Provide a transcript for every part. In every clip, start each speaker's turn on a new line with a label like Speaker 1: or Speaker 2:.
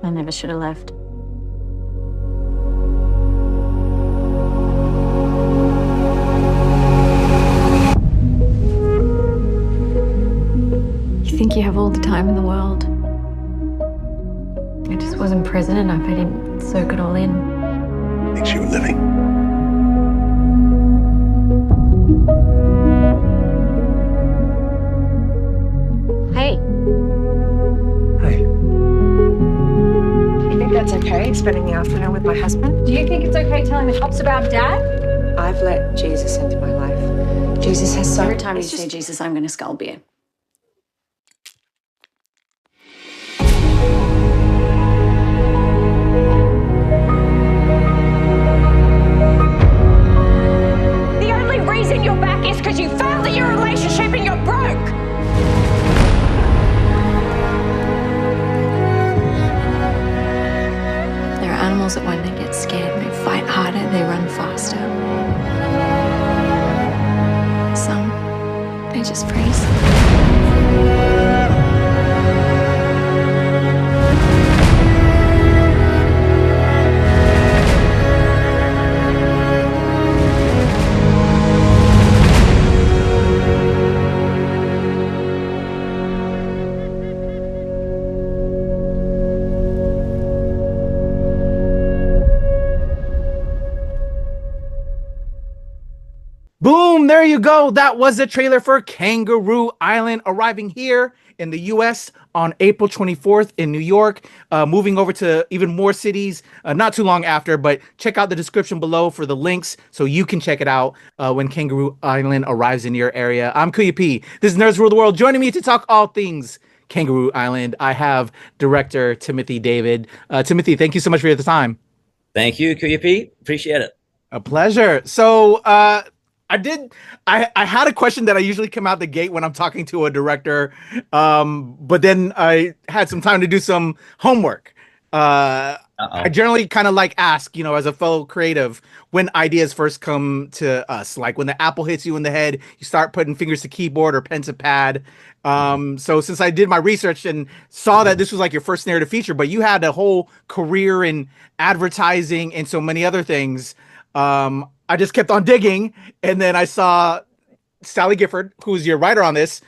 Speaker 1: I never should have left. You think you have all the time in the world. I just wasn't present enough. I didn't soak it all in.
Speaker 2: I think you were living.
Speaker 1: Hey.
Speaker 2: Hey.
Speaker 3: You think that's okay, spending the afternoon with my husband?
Speaker 1: Do you think it's okay telling the cops about Dad?
Speaker 3: I've let Jesus into my life. Jesus has so...
Speaker 1: Every time you say Jesus, I'm going to skull beer.
Speaker 4: The only reason you're back is because you failed at your relationship and you're broke.
Speaker 1: There are animals that when they get scared, they fight harder, they run faster. Some, they just freeze.
Speaker 5: Boom, there you go. That was the trailer for Kangaroo Island, arriving here in the US on April 24th in New York, moving over to even more cities not too long after. But check out the description below for the links so you can check it out when Kangaroo Island arrives in your area. I'm KUYA P. This is Nerds Rule the World. Joining me to talk all things Kangaroo Island, I have director Timothy David. Timothy, thank you so much for your time.
Speaker 6: Thank you, KUYA P. Appreciate it.
Speaker 5: A pleasure. So, I had a question that I usually come out the gate when I'm talking to a director, but then I had some time to do some homework. I generally kind of like ask, as a fellow creative, when ideas first come to us, like when the apple hits you in the head, you start putting fingers to keyboard or pen to pad. So since I did my research and saw that this was like your first narrative feature, but you had a whole career in advertising and so many other things, I just kept on digging, and then I saw Sally Gifford, who's your writer on this.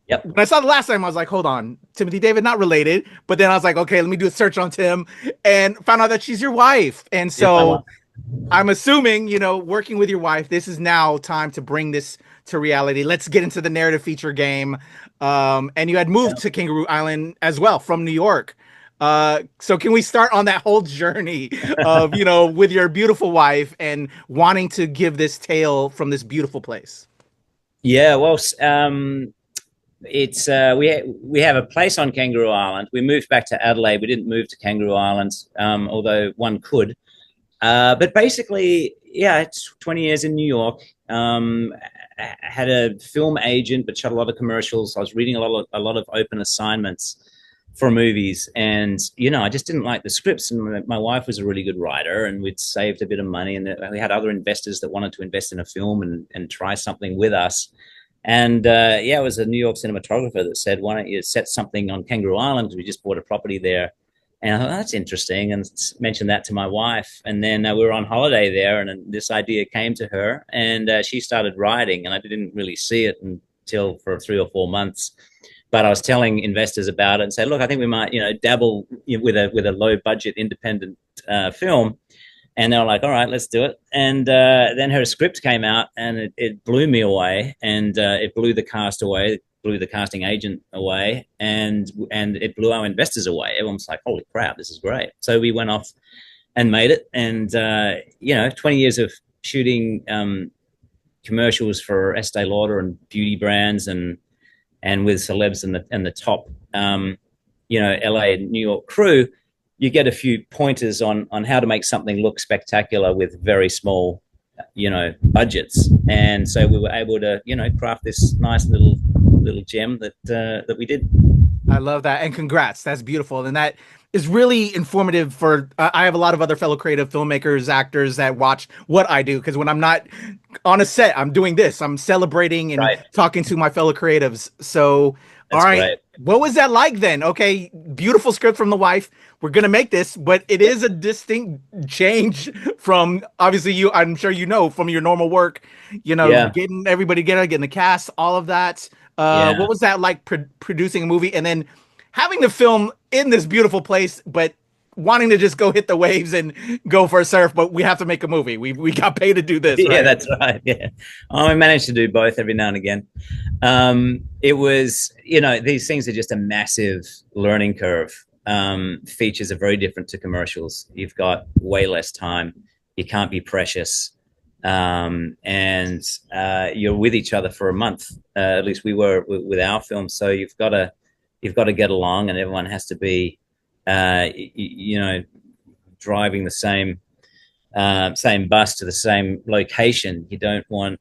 Speaker 6: Yep.
Speaker 5: When I saw the last time, I was like, hold on, Timothy David, not related. But then I was like, okay, let me do a search on Tim, and found out that she's your wife. And so I'm assuming, working with your wife, this is now time to bring this to reality. Let's get into the narrative feature game. And you had moved to Kangaroo Island as well from New York. So can we start on that whole journey of, with your beautiful wife and wanting to give this tale from this beautiful place?
Speaker 6: Yeah, well, it's we have a place on Kangaroo Island. We moved back to Adelaide. We didn't move to Kangaroo Island, although one could. But basically, yeah, it's 20 years in New York. I had a film agent, but shot a lot of commercials. I was reading a lot of open assignments for movies, and I just didn't like the scripts, and my wife was a really good writer, and we'd saved a bit of money, and we had other investors that wanted to invest in a film and try something with us. And it was a New York cinematographer that said, why don't you set something on Kangaroo Island, because we just bought a property there. And I thought, that's interesting, and mentioned that to my wife. And then we were on holiday there, and this idea came to her, and she started writing, and I didn't really see it until for 3 or 4 months. But I was telling investors about it and say, look, I think we might, dabble with a low budget independent film. And they were like, all right, let's do it. And then her script came out, and it blew me away, and it blew the cast away, it blew the casting agent away, and it blew our investors away. Everyone's like, holy crap, this is great. So we went off and made it. And, 20 years of shooting commercials for Estee Lauder and beauty brands and with celebs and the top, LA and New York crew, you get a few pointers on how to make something look spectacular with very small, budgets. And so we were able to, craft this nice little gem that we did.
Speaker 5: I love that. And congrats. That's beautiful. And that is really informative for, I have a lot of other fellow creative filmmakers, actors that watch what I do. Because when I'm not on a set, I'm doing this. I'm celebrating and talking to my fellow creatives. So,
Speaker 6: That's
Speaker 5: all right,
Speaker 6: great.
Speaker 5: What was that like then? Okay, beautiful script from the wife. We're gonna make this, but it is a distinct change from obviously you. I'm sure you know from your normal work. You know,
Speaker 6: Yeah.
Speaker 5: getting everybody together, getting the cast, all of that.
Speaker 6: Yeah.
Speaker 5: What was that like producing a movie and then having the film in this beautiful place, but wanting to just go hit the waves and go for a surf? But we have to make a movie. We got paid to do this.
Speaker 6: Yeah,
Speaker 5: Right?
Speaker 6: that's right. Yeah. I managed to do both every now and again. It was, these things are just a massive learning curve. Features are very different to commercials. You've got way less time. You can't be precious. And you're with each other for a month. At least we were with our film. So you've got to get along, and everyone has to be, driving the same bus to the same location. You don't want,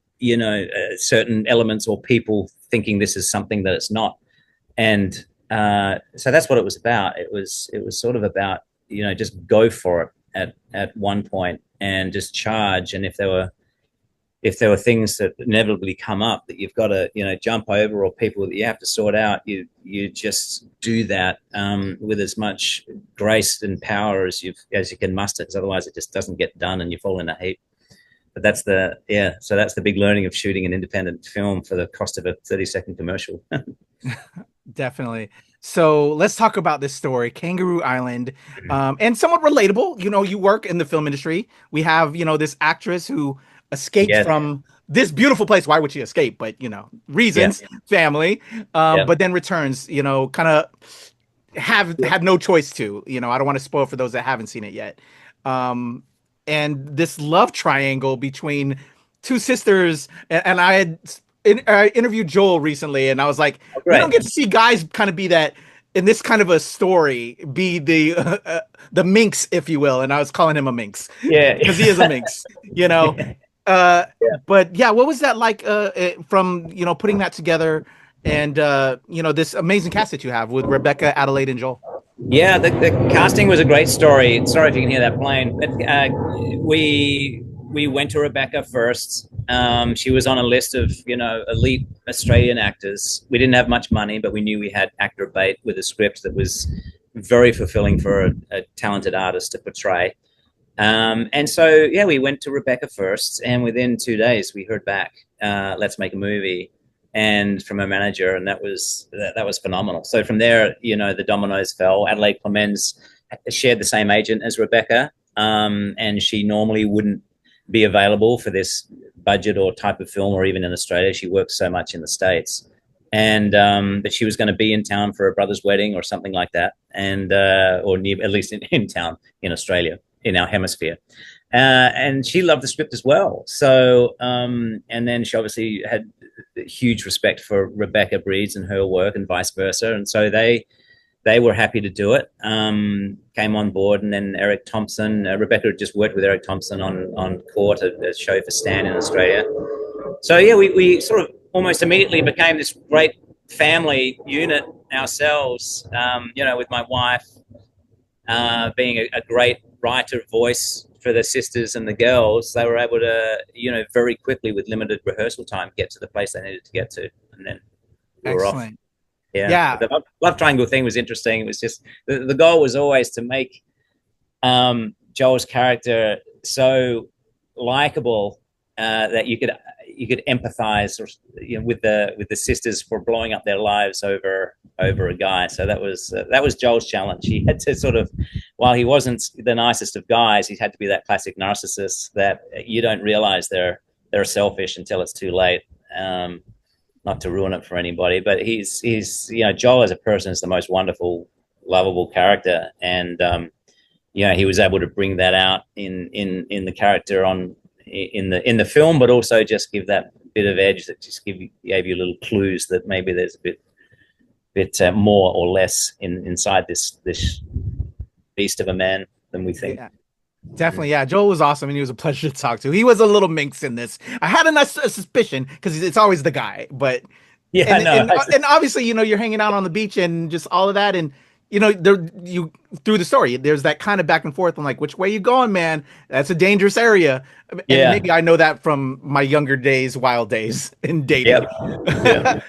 Speaker 6: certain elements or people thinking this is something that it's not. And so that's what it was about. It was sort of about, just go for it at one point and just charge. And if there were things that inevitably come up that you've got to, jump over, or people that you have to sort out, you just do that with as much grace and power as you can muster, because otherwise it just doesn't get done and you fall in a heap. But that's the big learning of shooting an independent film for the cost of a 30-second commercial.
Speaker 5: Definitely. So let's talk about this story, Kangaroo Island, and somewhat relatable. You work in the film industry. We have, this actress who escaped from this beautiful place. Why would she escape? But, reasons, family, but then returns, kind of had no choice to, I don't want to spoil for those that haven't seen it yet. And this love triangle between two sisters. And I had interviewed Joel recently, and I was like, we don't get to see guys kind of be that in this kind of a story, be the minx, if you will. And I was calling him a minx. Yeah. Because he is a minx, But yeah, what was that like from, putting that together and, this amazing cast that you have with Rebecca, Adelaide, and Joel?
Speaker 6: Yeah, the casting was a great story. Sorry if you can hear that plane. But we went to Rebecca first. She was on a list of, elite Australian actors. We didn't have much money, but we knew we had actor bait with a script that was very fulfilling for a talented artist to portray. And so, we went to Rebecca first, and within 2 days we heard back, let's make a movie, and from her manager, and that was phenomenal. So from there, the dominoes fell. Adelaide Clemens shared the same agent as Rebecca, and she normally wouldn't be available for this budget or type of film, or even in Australia. She works so much in the States, and but she was going to be in town for a brother's wedding or something like that, and or near, at least in town in Australia, in our hemisphere. And she loved the script as well. So, and then she obviously had huge respect for Rebecca Breeds and her work, and vice versa. And so they were happy to do it, came on board. And then Erik Thomson, Rebecca had just worked with Erik Thomson on Court, a show for Stan in Australia. So yeah, we sort of almost immediately became this great family unit ourselves, with my wife being a great writer voice for the sisters and the girls. They were able to, very quickly with limited rehearsal time, get to the place they needed to get to, and then we were off. Yeah. The love triangle thing was interesting. It was just the goal was always to make Joel's character so likable that you could empathize, with the sisters for blowing up their lives over a guy. So that was Joel's challenge. He had to sort of, while he wasn't the nicest of guys, he had to be that classic narcissist that you don't realize they're selfish until it's too late. Not to ruin it for anybody, but he's Joel as a person is the most wonderful, lovable character, and he was able to bring that out in the character in the film, but also just give that bit of edge that just gave you little clues that maybe there's a bit more or less inside this beast of a man than we think.
Speaker 5: Yeah. Definitely, yeah. Joel was awesome, and he was a pleasure to talk to. He was a little minx in this. I had a suspicion because it's always the guy, but and obviously, you're hanging out on the beach and just all of that, and through the story, there's that kind of back and forth. I'm like, which way you going, man? That's a dangerous area. And maybe I know that from my younger days, wild days in dating.
Speaker 6: Yep.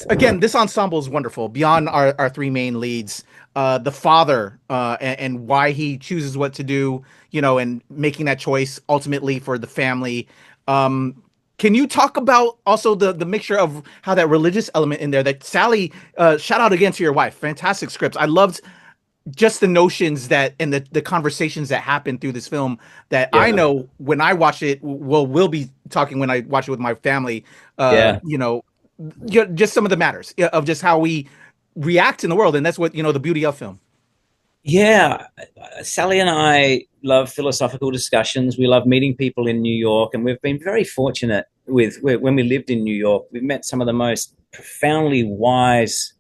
Speaker 5: again, this ensemble is wonderful. Beyond our three main leads, the father and why he chooses what to do, and making that choice ultimately for the family. Can you talk about also the mixture of how that religious element in there that Sally, shout out again to your wife, fantastic scripts. I loved just the notions that and the conversations that happen through this film that I know when I watch it, we'll be talking when I watch it with my family, just some of the matters of just how we react in the world. And that's what, the beauty of film.
Speaker 6: Yeah. Sally and I love philosophical discussions. We love meeting people in New York. And we've been very fortunate when we lived in New York, we've met some of the most profoundly wise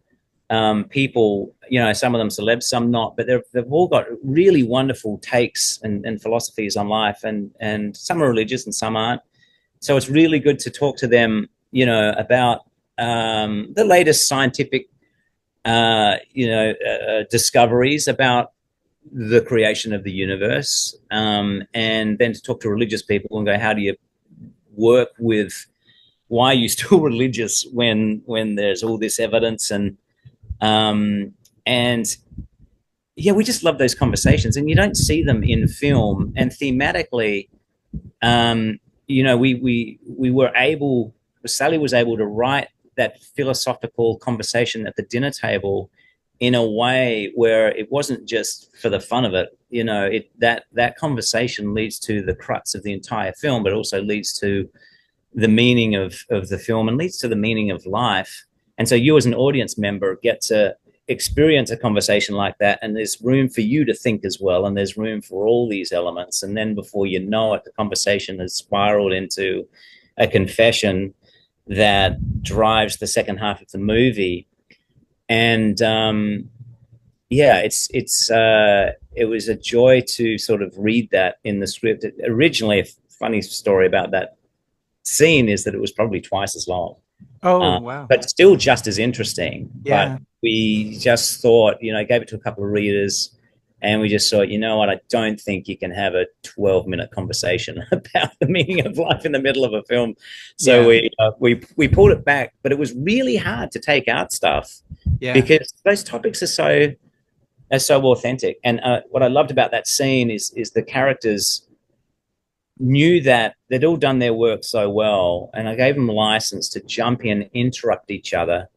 Speaker 6: people, some of them celebs, some not, but they've all got really wonderful takes and philosophies on life, and some are religious and some aren't. So it's really good to talk to them, about the latest scientific, discoveries about the creation of the universe, and then to talk to religious people and go, how do you work with why are you still religious when there's all this evidence and we just love those conversations, and you don't see them in film. And thematically, Sally was able to write that philosophical conversation at the dinner table in a way where it wasn't just for the fun of it. That conversation leads to the crux of the entire film, but also leads to the meaning of the film and leads to the meaning of life. And so you as an audience member get to experience a conversation like that, and there's room for you to think as well, and there's room for all these elements. And then before you know it, the conversation has spiraled into a confession that drives the second half of the movie. And it was a joy to sort of read that in the script. Originally, a funny story about that scene is that it was probably twice as long.
Speaker 5: Oh, wow.
Speaker 6: But still just as interesting.
Speaker 5: Yeah.
Speaker 6: But we just thought, gave it to a couple of readers, and we just thought, what, I don't think you can have a 12-minute conversation about the meaning of life in the middle of a film. So we pulled it back, but it was really hard to take out stuff because those topics are so authentic. And what I loved about that scene is the characters knew that they'd all done their work so well, and I gave them a license to jump in, interrupt each other,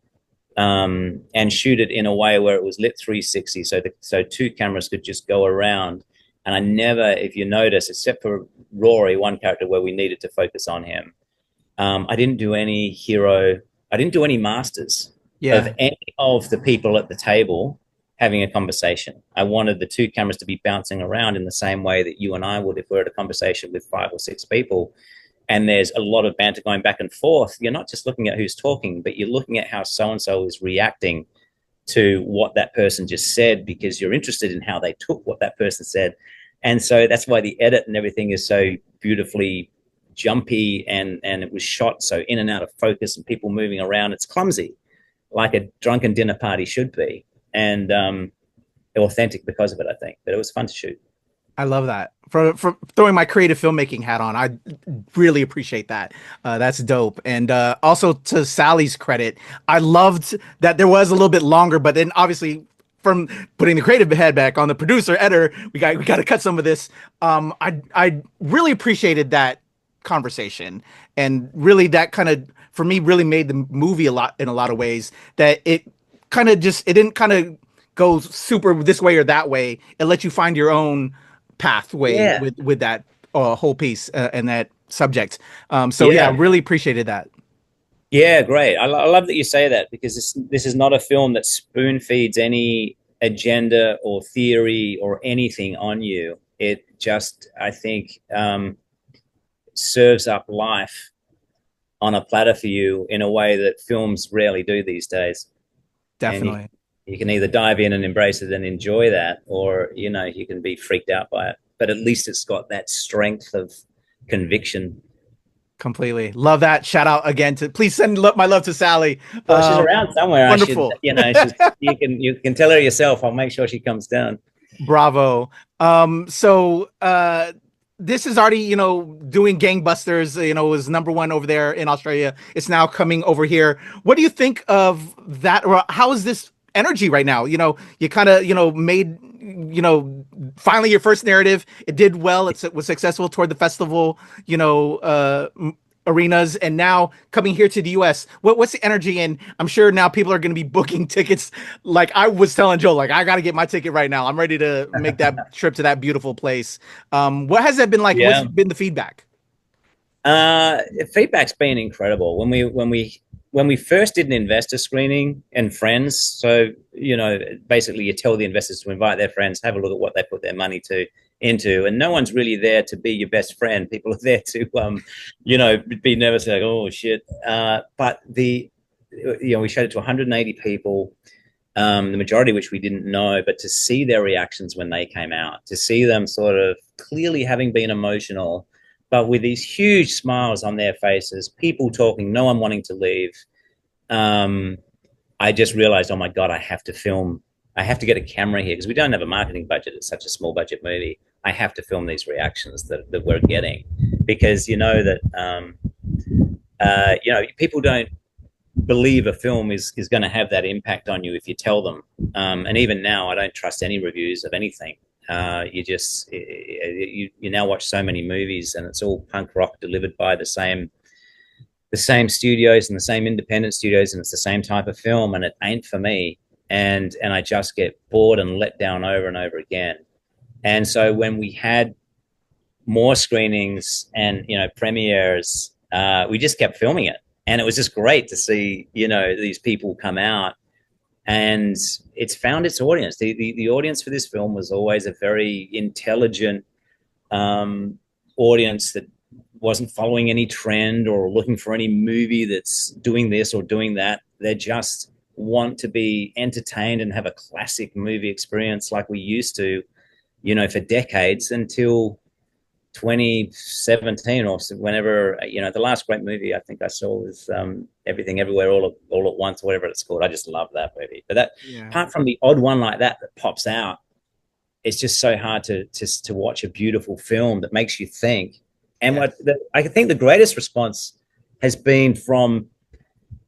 Speaker 6: and shoot it in a way where it was lit 360, so two cameras could just go around. And I never, if you notice, except for Rory, one character where we needed to focus on him, I didn't do any hero, I didn't do any masters of any of the people at the table having a conversation. I wanted the two cameras to be bouncing around in the same way that you and I would if we're at a conversation with 5 or 6 people. And there's a lot of banter going back and forth. You're not just looking at who's talking, but you're looking at how so-and-so is reacting to what that person just said, because you're interested in how they took what that person said. And so that's why the edit and everything is so beautifully jumpy, and it was shot so in and out of focus and people moving around. It's clumsy, like a drunken dinner party should be. And authentic because of it, I think. But it was fun to shoot.
Speaker 5: I love that. For throwing my creative filmmaking hat on, I really appreciate that. That's dope. And also to Sally's credit, I loved that there was a little bit longer, but then obviously from putting the creative head back on the producer, editor, we got to cut some of this. I really appreciated that conversation, and really that kind of, for me, really made the movie in a lot of ways, that it didn't kind of go super this way or that way. It lets you find your own pathway with that whole piece and that subject. Really appreciated that.
Speaker 6: Yeah, great. I love that you say that, because this is not a film that spoon feeds any agenda or theory or anything on you. It just, I think, serves up life on a platter for you in a way that films rarely do these days.
Speaker 5: Definitely.
Speaker 6: You can either dive in and embrace it and enjoy that, or, you can be freaked out by it. But at least it's got that strength of conviction.
Speaker 5: Completely. Love that. Shout out again to, please send my love to Sally.
Speaker 6: Well, she's around somewhere.
Speaker 5: Wonderful.
Speaker 6: You can tell her yourself. I'll make sure she comes down.
Speaker 5: Bravo. this is already, doing gangbusters, was #1 over there in Australia. It's now coming over here. What do you think of that? Or how is this energy right now? You kind of, made, finally your first narrative. It did well. It was successful toward the festival, arenas, and now coming here to the US. What's the energy? And I'm sure now people are going to be booking tickets. Like I was telling Joe, like I got to get my ticket right now. I'm ready to make that trip to that beautiful place. What has that been like?
Speaker 6: Yeah.
Speaker 5: What's been the feedback?
Speaker 6: Feedback's been incredible. When we first did an investor screening and friends, so basically you tell the investors to invite their friends, have a look at what they put their money into, and no one's really there to be your best friend. People are there to be nervous, like, oh shit. But we showed it to 180 people, the majority of which we didn't know, but to see their reactions when they came out, to see them sort of clearly having been emotional, but with these huge smiles on their faces, people talking, no one wanting to leave. I just realized, oh my God, I have to film. I have to get a camera here because we don't have a marketing budget. It's such a small budget movie. I have to film these reactions that we're getting, because people don't believe a film is going to have that impact on you if you tell them. And even now, I don't trust any reviews of anything. You now watch so many movies, and it's all punk rock delivered by the same studios and the same independent studios, and it's the same type of film, and it ain't for me. And I just get bored and let down over and over again. And so when we had more screenings and premieres, we just kept filming it, and it was just great to see these people come out, and it's found its audience. The audience for this film was always a very intelligent audience that wasn't following any trend or looking for any movie that's doing this or doing that. They just want to be entertained and have a classic movie experience like we used to, for decades, until 2017 or whenever, the last great movie I think I saw was Everything Everywhere All at Once, or whatever it's called. I just love that movie. But apart from the odd one like that pops out, it's just so hard to watch a beautiful film that makes you think. And I think the greatest response has been from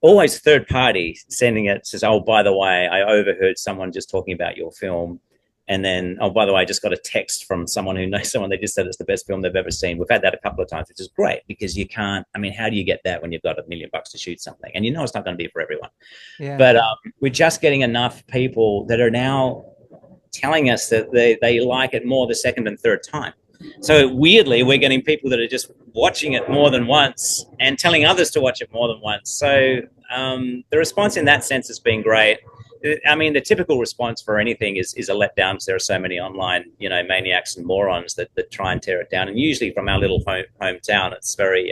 Speaker 6: always third party sending it, says, oh, by the way, I overheard someone just talking about your film. And then, oh, by the way, I just got a text from someone who knows someone. They just said it's the best film they've ever seen. We've had that a couple of times, which is great, because you can't, how do you get that when you've got $1 million to shoot something? And it's not going to be for everyone. Yeah. But we're just getting enough people that are now telling us that they like it more the second and third time. So weirdly, we're getting people that are just watching it more than once and telling others to watch it more than once. So the response in that sense has been great. The typical response for anything is a letdown, because there are so many online, maniacs and morons that try and tear it down. And usually from our little hometown, it's very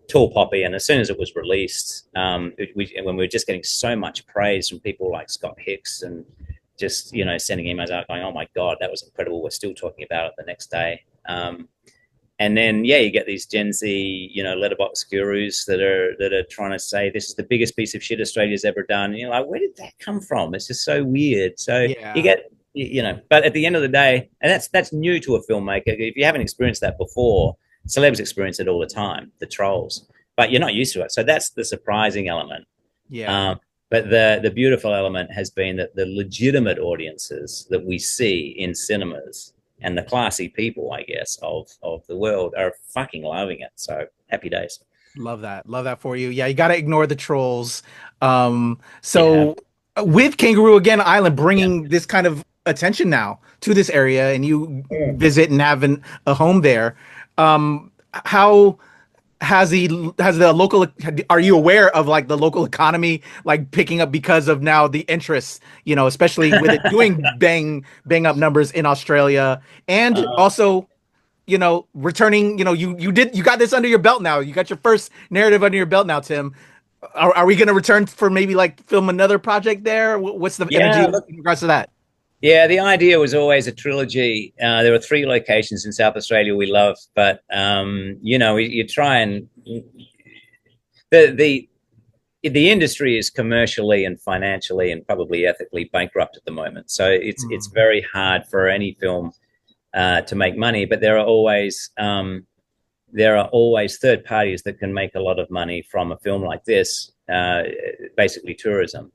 Speaker 6: tall poppy. And as soon as it was released, when we were just getting so much praise from people like Scott Hicks, and just, sending emails out going, oh my God, that was incredible. We're still talking about it the next day. And then, you get these Gen Z, letterbox gurus that are trying to say this is the biggest piece of shit Australia's ever done. And you're like, where did that come from? It's just so weird. So you get, but at the end of the day, and that's new to a filmmaker. If you haven't experienced that before, celebs experience it all the time, the trolls, but you're not used to it. So that's the surprising element. Yeah. But the beautiful element has been that the legitimate audiences that we see in cinemas and the classy people, I guess, of the world are fucking loving it. So happy days.
Speaker 5: Love that for you. Yeah, you got to ignore the trolls. With Kangaroo Island bringing this kind of attention now to this area, and you visit and having a home there, how has the local, are you aware of like the local economy like picking up because of now the interest, especially with it doing bang up numbers in Australia, and also returning, you got this under your belt now. You got your first narrative under your belt now, Tim. Are we going to return for maybe like film another project there? What's the energy in regards to that?
Speaker 6: Yeah, the idea was always a trilogy. There were 3 locations in South Australia we love, but you try and the industry is commercially and financially and probably ethically bankrupt at the moment. So it's very hard for any film to make money, but there are always third parties that can make a lot of money from a film like this, basically tourism.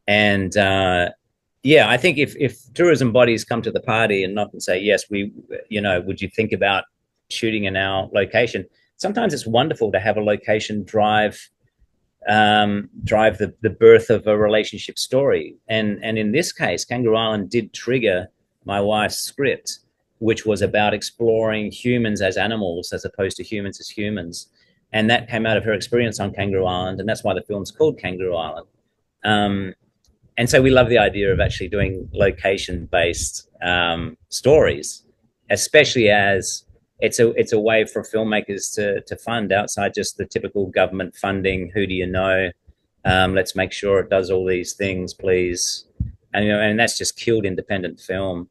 Speaker 6: And I think if tourism bodies come to the party and knock and say, yes, would you think about shooting in our location? Sometimes it's wonderful to have a location drive the birth of a relationship story. And in this case, Kangaroo Island did trigger my wife's script, which was about exploring humans as animals as opposed to humans as humans. And that came out of her experience on Kangaroo Island, and that's why the film's called Kangaroo Island. And so we love the idea of actually doing location-based stories, especially as it's a way for filmmakers to fund outside just the typical government funding. Who do you know? Let's make sure it does all these things, please. And that's just killed independent film.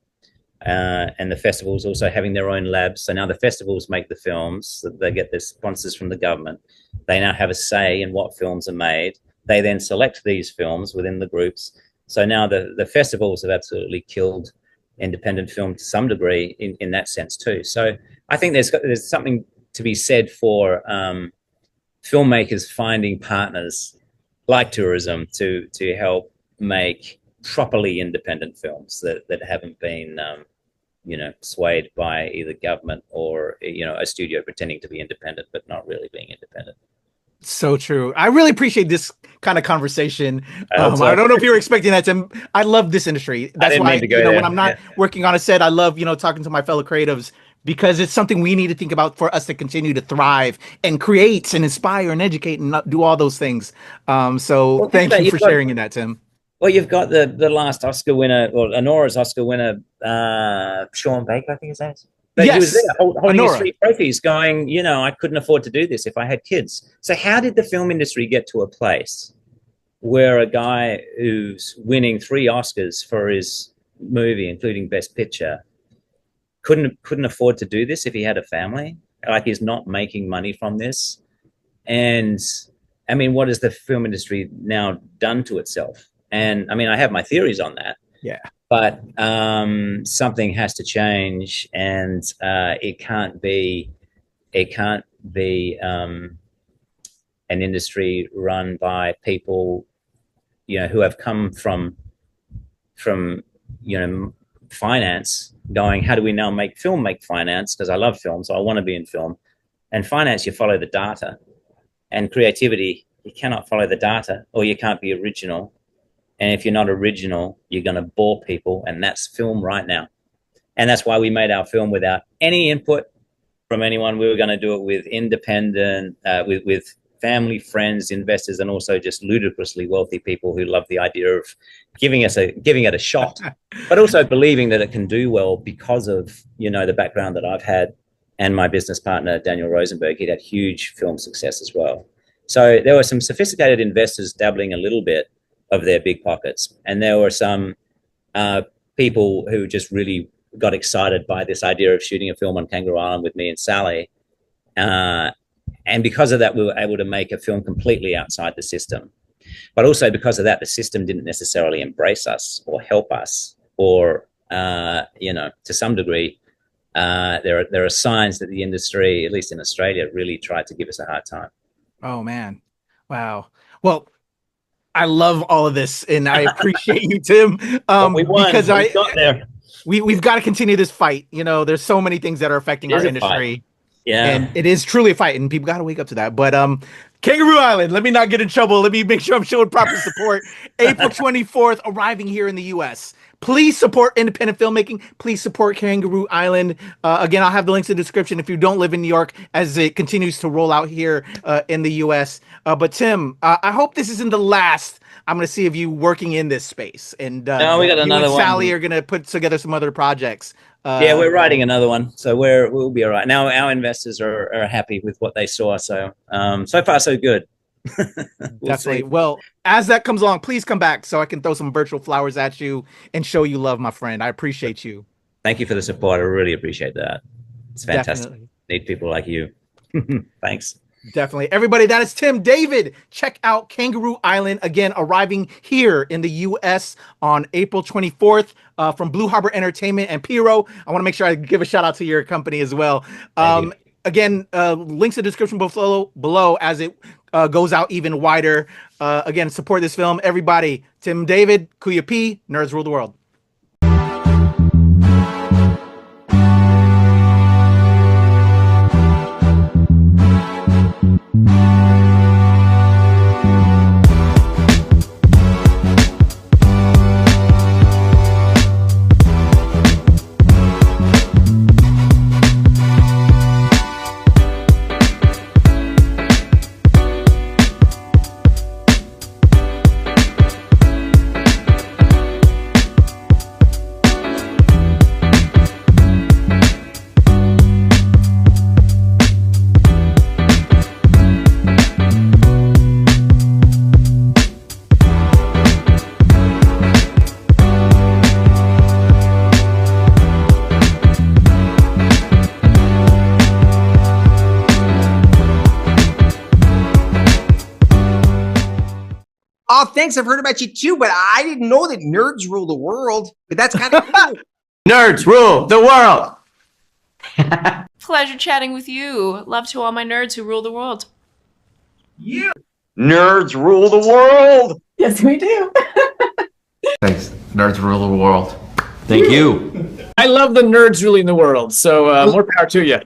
Speaker 6: And the festivals also having their own labs. So now the festivals make the films. They get their sponsors from the government. They now have a say in what films are made. They then select these films within the groups. So now the festivals have absolutely killed independent film to some degree in that sense too. So I think there's something to be said for filmmakers finding partners like tourism to help make properly independent films that haven't been swayed by either government or a studio pretending to be independent but not really being independent.
Speaker 5: So true. I really appreciate this kind of conversation. I don't know if you were expecting that, Tim. I love this industry. That's why when I'm not working on a set, I love talking to my fellow creatives, because it's something we need to think about for us to continue to thrive and create and inspire and educate and do all those things. So thank you for sharing in that, Tim.
Speaker 6: Well, you've got the last Oscar winner, or Honora's Oscar winner, Sean Baker, I think his name is. But yes, he was there holding his 3 trophies going, I couldn't afford to do this if I had kids. So how did the film industry get to a place where a guy who's winning 3 Oscars for his movie, including Best Picture, couldn't afford to do this if he had a family? Like, he's not making money from this. And I mean, what has the film industry now done to itself? And I mean, I have my theories on that.
Speaker 5: Yeah.
Speaker 6: But something has to change, and it can't be an industry run by people, who have come from finance, going, how do we now make film make finance? Because I love film, so I want to be in film. And finance, you follow the data, and creativity, you cannot follow the data, or you can't be original. And if you're not original, you're going to bore people, and that's film right now. And that's why we made our film without any input from anyone. We were going to do it with independent, with family, friends, investors, and also just ludicrously wealthy people who love the idea of giving it a shot, but also believing that it can do well because of the background that I've had, and my business partner Daniel Rosenberg. He'd had huge film success as well. So there were some sophisticated investors dabbling a little bit of their big pockets. And there were some people who just really got excited by this idea of shooting a film on Kangaroo Island with me and Sally. And because of that, we were able to make a film completely outside the system. But also because of that, the system didn't necessarily embrace us or help us, or, to some degree, there are signs that the industry, at least in Australia, really tried to give us a hard time.
Speaker 5: Oh, man. Wow. Well, I love all of this, and I appreciate you, Tim.
Speaker 6: We won. Because we got there.
Speaker 5: We've got to continue this fight. There's so many things that are affecting our industry.
Speaker 6: Yeah,
Speaker 5: and it is truly a fight, and people got to wake up to that. But Kangaroo Island, let me not get in trouble. Let me make sure I'm showing proper support. April 24th, arriving here in the U.S. Please support independent filmmaking. Please support Kangaroo Island. Again, I'll have the links in the description if you don't live in New York, as it continues to roll out here in the U.S. But Tim, I hope this isn't the last I'm going to see of you working in this space. And
Speaker 6: no, we got another one.
Speaker 5: Sally are going to put together some other projects.
Speaker 6: Yeah, we're writing another one, so we'll be all right. Now our investors are happy with what they saw, so so far so good.
Speaker 5: Definitely. Well, as that comes along, please come back so I can throw some virtual flowers at you and show you love, my friend. I appreciate you.
Speaker 6: Thank you for the support. I really appreciate that. It's fantastic. Definitely. Need people like you. Thanks.
Speaker 5: Definitely. Everybody, that is Tim David. Check out Kangaroo Island, again, arriving here in the U.S. on April 24th from Blue Harbor Entertainment and Piro. I want to make sure I give a shout out to your company as well. Again, links in the description below as it goes out even wider. Again, support this film. Everybody, Tim David, KUYA P, Nerds Rule the World.
Speaker 7: Oh, thanks. I've heard about you too, but I didn't know that nerds rule the world. But that's kind of cool.
Speaker 8: Nerds rule the world.
Speaker 9: Pleasure chatting with you. Love to all my nerds who rule the world.
Speaker 7: Yeah.
Speaker 8: Nerds rule the world.
Speaker 10: Yes, we do.
Speaker 8: Thanks. Nerds rule the world. Thank you.
Speaker 11: I love the nerds ruling the world, so more power to you.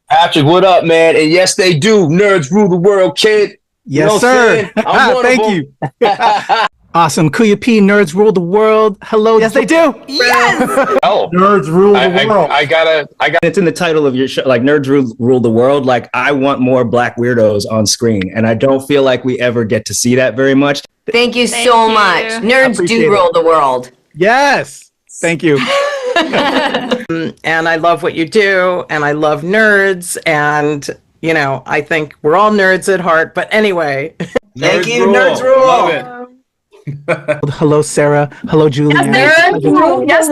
Speaker 8: Patrick, what up, man? And yes, they do. Nerds rule the world, kid.
Speaker 5: Yes, sir. Thank you. Awesome. KUYA P, Nerds Rule the World. Hello.
Speaker 11: Yes, they do.
Speaker 7: Yes.
Speaker 8: Oh,
Speaker 11: Nerds rule the world.
Speaker 8: I got.
Speaker 12: It's in the title of your show, like Nerds Rule the World. Like, I want more Black weirdos on screen, and I don't feel like we ever get to see that very much.
Speaker 13: Thank you so much. Nerds do rule the world.
Speaker 5: Yes. Thank you.
Speaker 10: And I love what you do, and I love nerds, and you know, I think we're all nerds at heart. But anyway,
Speaker 7: Thank you, Nerds Rule.
Speaker 8: Love it.
Speaker 5: Hello, Sarah. Hello, Julian.
Speaker 13: Yes,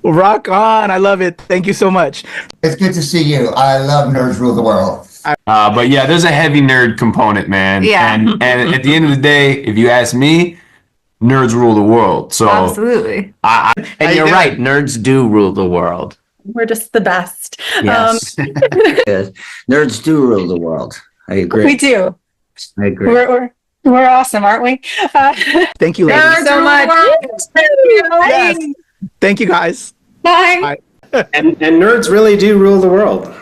Speaker 5: Rock on. I love it. Thank you so much.
Speaker 14: It's good to see you. I love Nerds Rule the World.
Speaker 8: But yeah, there's a heavy nerd component, man.
Speaker 13: Yeah.
Speaker 8: And at the end of the day, if you ask me, nerds rule the world. So
Speaker 13: absolutely.
Speaker 8: And you're right. Nerds do rule the world.
Speaker 10: we're just the best.
Speaker 12: Yes. Nerds do rule the world. I agree.
Speaker 15: We do.
Speaker 12: I agree.
Speaker 15: We're awesome, aren't we?
Speaker 5: Thank you, ladies.
Speaker 15: so much.
Speaker 5: Thank you. Yes. Thank you, guys.
Speaker 15: Bye.
Speaker 11: And nerds really do rule the world.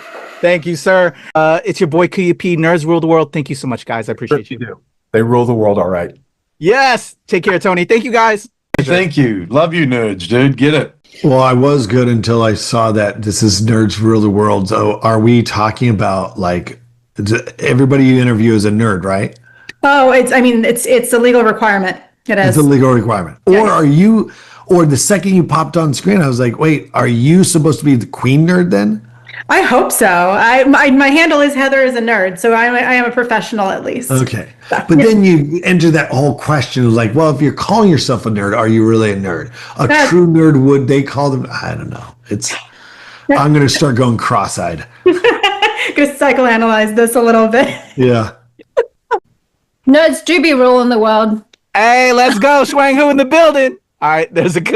Speaker 5: Thank you, sir. It's your boy KUYA P. Nerds rule the world. Thank you so much, guys. I appreciate you.
Speaker 2: Do. They rule the world all right.
Speaker 5: Yes. Take care, Tony. Thank you, guys.
Speaker 2: Thank you. Love you, nerds, dude. Get it.
Speaker 16: Well, I was good until I saw that this is Nerds Rule the World. So are we talking about like everybody you interview is a nerd, right?
Speaker 15: Oh, it's a legal requirement. It is.
Speaker 16: It's a legal requirement.
Speaker 15: Yeah.
Speaker 16: Or are you, or the second you popped on screen, I was like, wait, are you supposed to be the queen nerd then?
Speaker 15: I hope so. My handle is Heather is a nerd, so I am a professional at least.
Speaker 16: Okay. But then you enter that whole question of like, well, if you're calling yourself a nerd, are you really a nerd? A true nerd, would they call them? I don't know. I'm going to start going cross-eyed.
Speaker 15: Going to psychoanalyze this a little bit.
Speaker 16: Yeah.
Speaker 15: Nerds do be ruling the world.
Speaker 5: Hey, let's go. Swang Hu in the building. All right, there's a cut.